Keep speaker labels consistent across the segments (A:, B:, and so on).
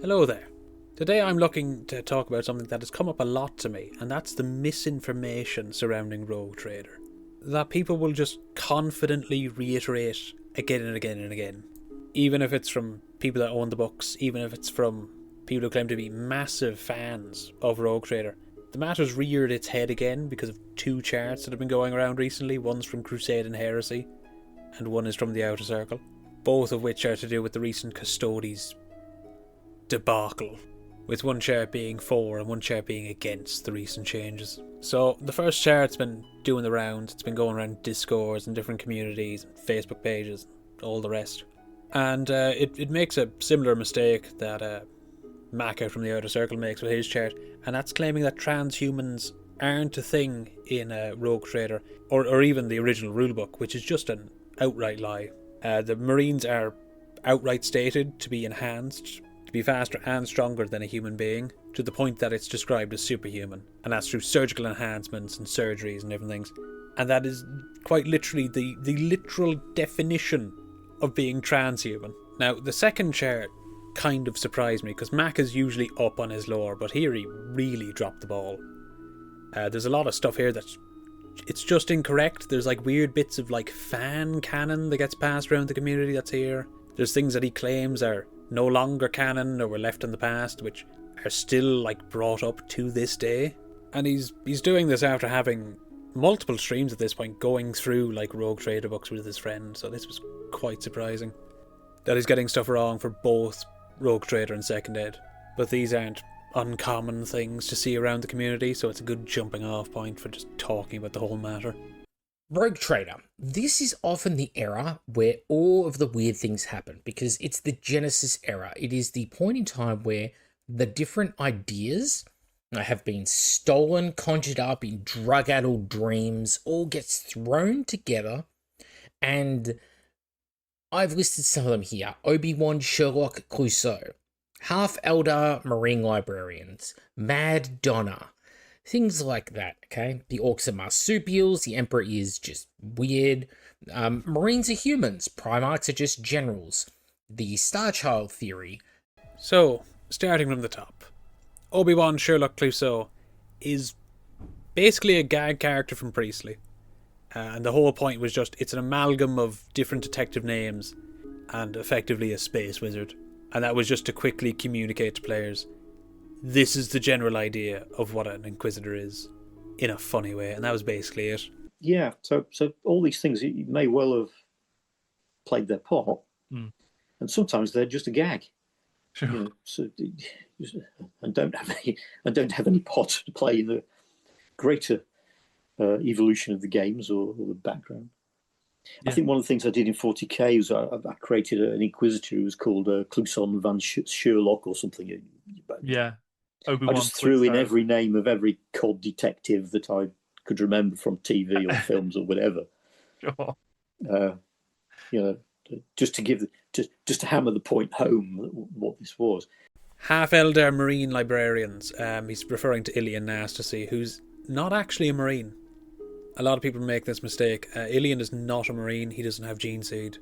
A: Hello there. Today I'm looking to talk about something that has come up a lot to me, and that's the misinformation surrounding Rogue Trader. That people will just confidently reiterate again and again and again. Even if it's from people that own the books, even if it's from people who claim to be massive fans of Rogue Trader. The matter's reared its head again because of two charts that have been going around recently. One's from Crusade and Heresy, and one is from the Outer Circle. Both of which are to do with the recent Custodes debacle, with one chart being for and one chart being against the recent changes. So the first chart's been doing the rounds. It's been going around Discords and different communities and Facebook pages and all the rest. And it makes a similar mistake that Maka from the Outer Circle makes with his chart, and that's claiming that transhumans aren't a thing in Rogue Trader, or even the original rulebook, which is just an outright lie. The Marines are outright stated to be enhanced, to be faster and stronger than a human being, to the point that it's described as superhuman, and that's through surgical enhancements and surgeries and different things. And that is quite literally the literal definition of being transhuman. Now, the second chart kind of surprised me, because Mac is usually up on his lore, but here he really dropped the ball. There's a lot of stuff here that's it's just incorrect. There's like weird bits of like fan canon that gets passed around the community that's here. There's things that he claims are no longer canon or were left in the past, which are still like brought up to this day. And he's doing this after having multiple streams at this point going through like Rogue Trader books with his friend, so this was quite surprising. That he's getting stuff wrong for both Rogue Trader and Second Ed. But these aren't uncommon things to see around the community, so it's a good jumping off point for just talking about the whole matter.
B: Rogue Trader. This is often the era where all of the weird things happen, because it's the Genesis era. It is the point in time where the different ideas have been stolen, conjured up in drug-addled dreams, all gets thrown together, and I've listed some of them here. Obi-Wan, Sherlock, Clouseau, Half-Elder Marine Librarians, Mad Donna, things like that, okay? The orcs are marsupials, the Emperor is just weird, Marines are humans, Primarchs are just generals, the Star Child theory.
A: So, starting from the top, Obi-Wan Sherlock Clouseau is basically a gag character from Priestley. And the whole point was just, it's an amalgam of different detective names and effectively a space wizard. And that was just to quickly communicate to players, this is the general idea of what an Inquisitor is, in a funny way. And that was basically it.
C: Yeah, so all these things may well have played their part, and sometimes they're just a gag.
D: Sure.
C: You know, and don't have any part to play in the greater evolution of the games or the background. Yeah. I think one of the things I did in 40k was I created an Inquisitor who was called Clouseau van Sherlock or something.
D: Yeah.
C: Obi-Wan I just threw in every name of every COD detective that I could remember from TV or films or whatever.
D: Sure.
C: You know, just to hammer the point home what this was.
A: Half-Elder Marine Librarians. He's referring to Ilian Nastasy, who's not actually a Marine. A lot of people make this mistake. Ilian is not a Marine. He doesn't have Gene Seed.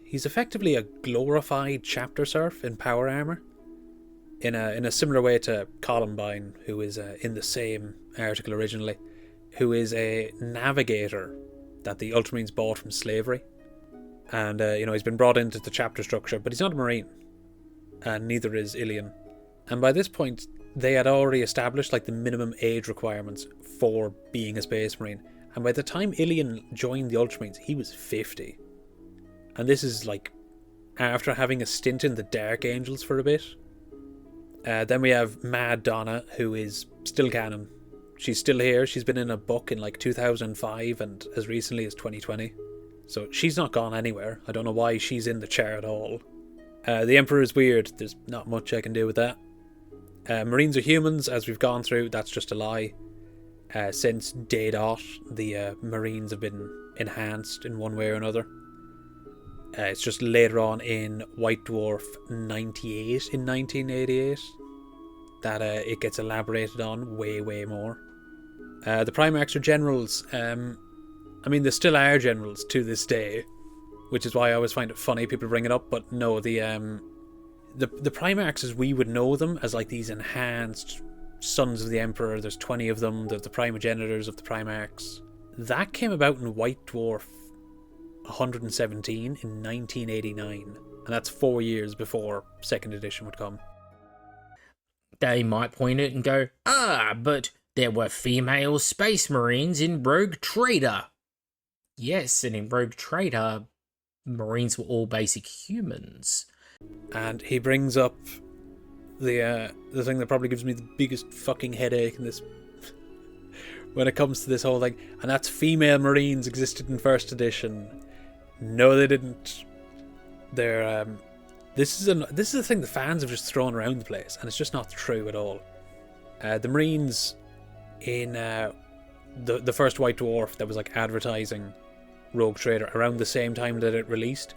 A: He's effectively a glorified chapter serf in power armor, in a similar way to Columbine, who is in the same article originally, who is a navigator that the Ultramarines bought from slavery. And he's been brought into the chapter structure, but he's not a Marine, and neither is Ilian. And by this point, they had already established like the minimum age requirements for being a Space Marine. And by the time Ilian joined the Ultramarines, he was 50. And this is like after having a stint in the Dark Angels for a bit. Then we have Mad Donna, who is still canon. She's still here. She's been in a book in like 2005 and as recently as 2020. So she's not gone anywhere. I don't know why she's in the chair at all. The Emperor is weird. There's not much I can do with that. Marines are humans, as we've gone through. That's just a lie. Since day dot, the Marines have been enhanced in one way or another. It's just later on in White Dwarf 98 in 1988 that it gets elaborated on way more. The Primarchs are generals. They still are generals to this day, which is why I always find it funny people bring it up. But no, the the Primarchs as we would know them, as like these enhanced sons of the Emperor, there's 20 of them, the primogenitors of the Primarchs, that came about in White Dwarf 117 in 1989, and that's 4 years before 2nd edition would come.
B: They might point it and go, but there were female space marines in Rogue Trader. Yes, and in Rogue Trader, marines were all basic humans.
A: And he brings up the thing that probably gives me the biggest fucking headache in this when it comes to this whole thing, and that's female marines existed in 1st edition. No, they didn't. They're this is a thing the fans have just thrown around the place, and it's just not true at all. The Marines in the first White Dwarf that was like advertising Rogue Trader around the same time that it released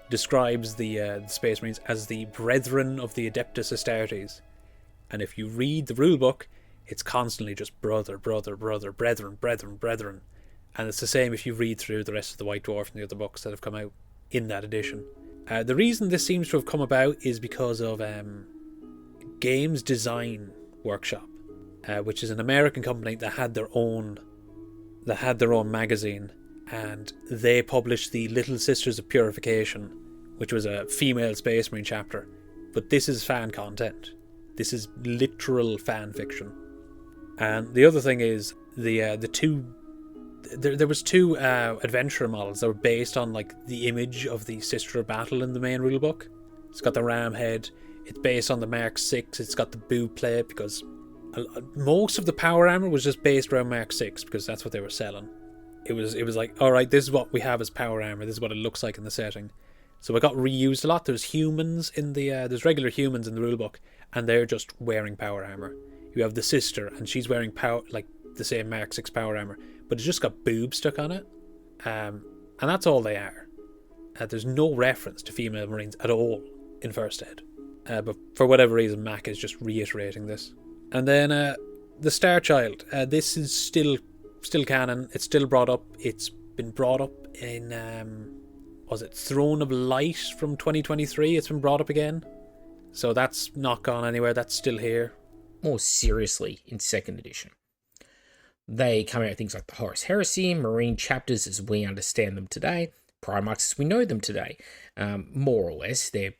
A: describes the Space Marines as the brethren of the Adeptus Astartes, and if you read the rulebook, it's constantly just brother, brethren, and it's the same if you read through the rest of the White Dwarf and the other books that have come out in that edition. The reason this seems to have come about is because of Games Design Workshop, which is an American company that had their own magazine, and they published the Little Sisters of Purification, which was a female Space Marine chapter. But this is fan content. This is literal fan fiction. And the other thing is there was two adventurer models that were based on like the image of the Sister of Battle in the main rulebook. It's got the ram head. It's based on the Mark 6. It's got the boob plate because most of the power armor was just based around Mark 6 because that's what they were selling. It was like, all right, this is what we have as power armor. This is what it looks like in the setting. So it got reused a lot. There's humans in there's regular humans in the rulebook, and they're just wearing power armor. You have the sister, and she's wearing the same Mark 6 power armor, but it's just got boobs stuck on it, and that's all they are. There's no reference to female Marines at all in First Ed, but for whatever reason, Mac is just reiterating this. And then the Star Child. This is still canon. It's still brought up. It's been brought up in was it Throne of Light from 2023? It's been brought up again, so that's not gone anywhere. That's still here.
B: More seriously, in 2nd edition, they come out with things like the Horus Heresy, Marine chapters as we understand them today, Primarchs as we know them today. More or less, they're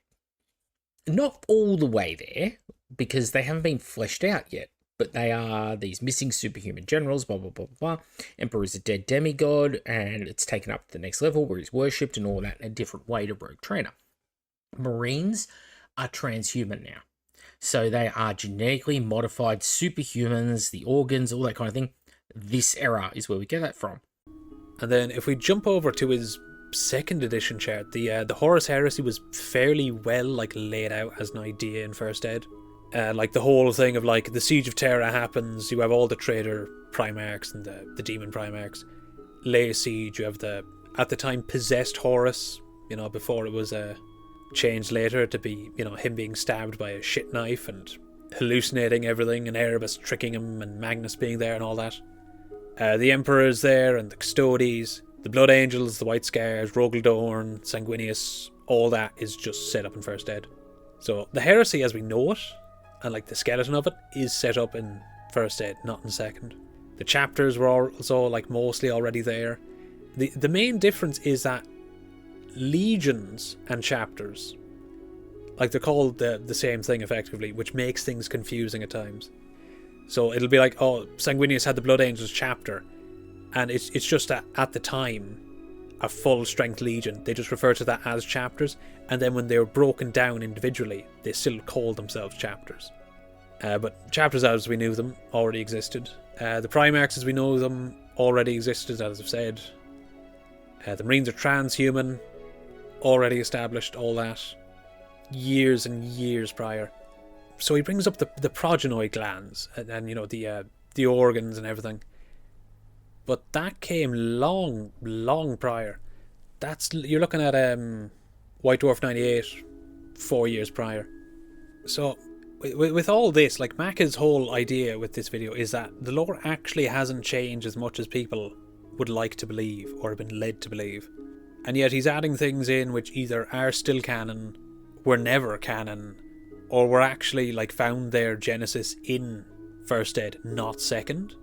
B: not all the way there because they haven't been fleshed out yet, but they are these missing superhuman generals, blah, blah, blah, blah. Emperor is a dead demigod, and it's taken up to the next level where he's worshipped and all that in a different way to Rogue Trader. Marines are transhuman now. So they are genetically modified superhumans, the organs, all that kind of thing. This era is where we get that from.
A: And then if we jump over to his 2nd edition chart, the Horus Heresy was fairly well like laid out as an idea in First Ed. Like the whole thing of like the Siege of Terra happens, you have all the traitor Primarchs and the demon Primarchs lay siege. You have the at the time possessed Horus, before it was changed later to be him being stabbed by a shit knife and hallucinating everything, and Erebus tricking him, and Magnus being there and all that. The Emperor's there, and the Custodes, the Blood Angels, the White Scars, Rogaldorn, Sanguinius, all that is just set up in First Ed. So the Heresy as we know it, and like the skeleton of it, is set up in First Ed, not in 2nd. The chapters were also like mostly already there. The main difference is that legions and chapters, like they're called the same thing effectively, which makes things confusing at times. So it'll be like, oh, Sanguinius had the Blood Angels chapter, and it's just that at the time a full strength legion, they just refer to that as chapters, and then when they were broken down individually, they still called themselves chapters. But chapters as we knew them already existed. The Primarchs as we know them already existed, as I've said. The Marines are transhuman, already established, all that, years and years prior. So he brings up the progenoid glands and the organs and everything. But that came long prior. You're looking at White Dwarf 98, 4 years prior. So with all this, like Macca's whole idea with this video is that the lore actually hasn't changed as much as people would like to believe or have been led to believe. And yet he's adding things in which either are still canon, were never canon, or were actually like found their genesis in First Ed, not Second,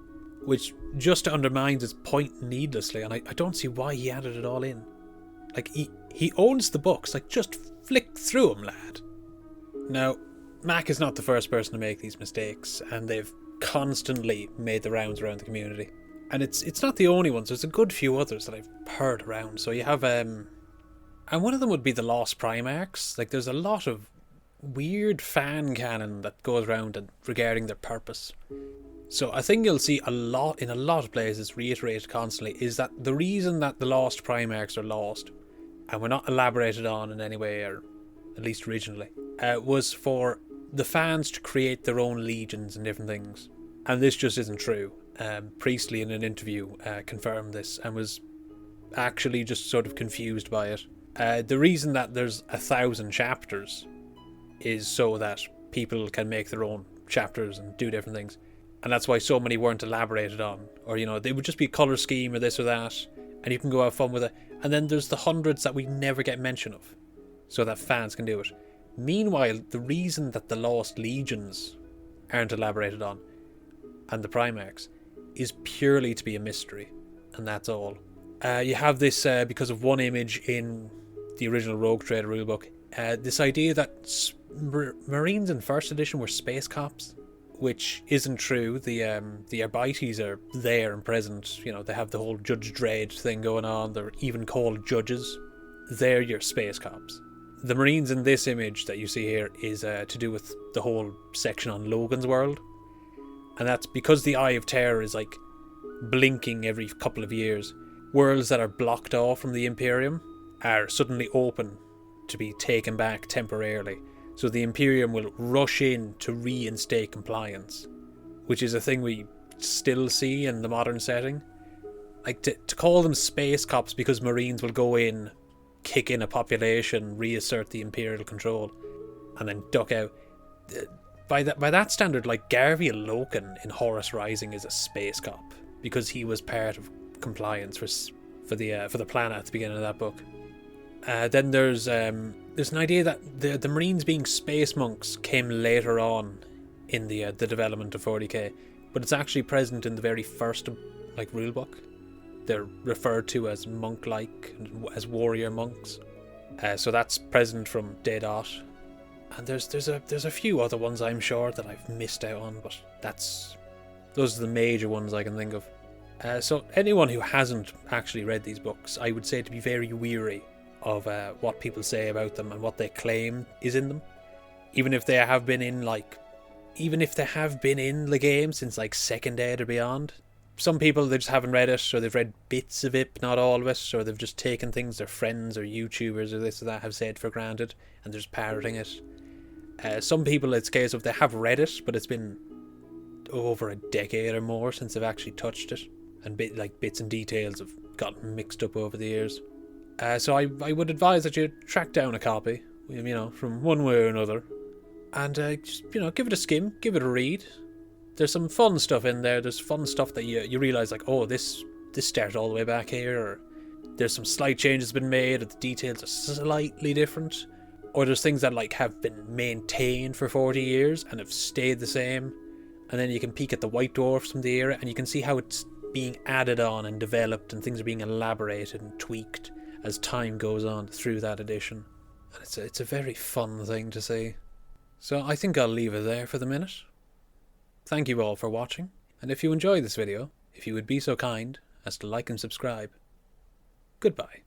A: which just undermines its point needlessly, and I don't see why he added it all in. Like, he owns the books, like, just flick through them, lad. Now, Mac is not the first person to make these mistakes, and they've constantly made the rounds around the community. And it's not the only ones, there's a good few others that I've heard around. So you have, and one of them would be the Lost Primarchs. Like, there's a lot of weird fan canon that goes around and regarding their purpose. So I think you'll see a lot in a lot of places reiterated constantly is that the reason that the Lost Primarchs are lost, and were not elaborated on in any way, or at least originally, was for the fans to create their own legions and different things. And this just isn't true. Priestley in an interview confirmed this and was actually just sort of confused by it. The reason that there's 1,000 chapters is so that people can make their own chapters and do different things. And that's why so many weren't elaborated on. Or, you know, they would just be a colour scheme or this or that, and you can go have fun with it. And then there's the hundreds that we never get mention of, so that fans can do it. Meanwhile, the reason that the Lost Legions aren't elaborated on, and the Primarchs, is purely to be a mystery. And that's all. You have this, because of one image in the original Rogue Trader rulebook, this idea that Marines in First Edition were space cops, which isn't true. The Arbites are there and present. You know, they have the whole Judge Dredd thing going on. They're even called judges. They're your space cops. The Marines in this image that you see here is to do with the whole section on Logan's World. And that's because the Eye of Terror is like blinking every couple of years. Worlds that are blocked off from the Imperium are suddenly open to be taken back temporarily. So the Imperium will rush in to reinstate compliance, which is a thing we still see in the modern setting. Like, to call them space cops because Marines will go in, kick in a population, reassert the Imperial control, and then duck out. By that standard, like, Garviel Loken in Horus Rising is a space cop because he was part of compliance for the planet at the beginning of that book. Then there's an idea that the Marines being space monks came later on in the development of 40k, but it's actually present in the very first rulebook. They're referred to as monk-like, as warrior monks. So that's present from day dot. And there's a few other ones I'm sure that I've missed out on, but those are the major ones I can think of. So anyone who hasn't actually read these books, I would say to be very weary of what people say about them and what they claim is in them, even if they have been in the game since like Second Ed or beyond. Some people, they just haven't read it, or they've read bits of it, not all of it, or they've just taken things their friends or YouTubers or this or that have said for granted and they're just parroting it. Some people, it's a case of they have read it, but it's been over a decade or more since they've actually touched it, and bits and details have gotten mixed up over the years. So I would advise that you track down a copy, from one way or another, and just, give it a skim, give it a read. There's some fun stuff in there. There's fun stuff that you realise, like, oh, this started all the way back here, or there's some slight changes been made, or the details are slightly different, or there's things that have been maintained for 40 years and have stayed the same, and then you can peek at the White Dwarfs from the era, and you can see how it's being added on and developed, and things are being elaborated and tweaked as time goes on through that edition. And it's a very fun thing to see. So I think I'll leave it there for the minute. Thank you all for watching, and if you enjoyed this video, if you would be so kind as to like and subscribe. Goodbye.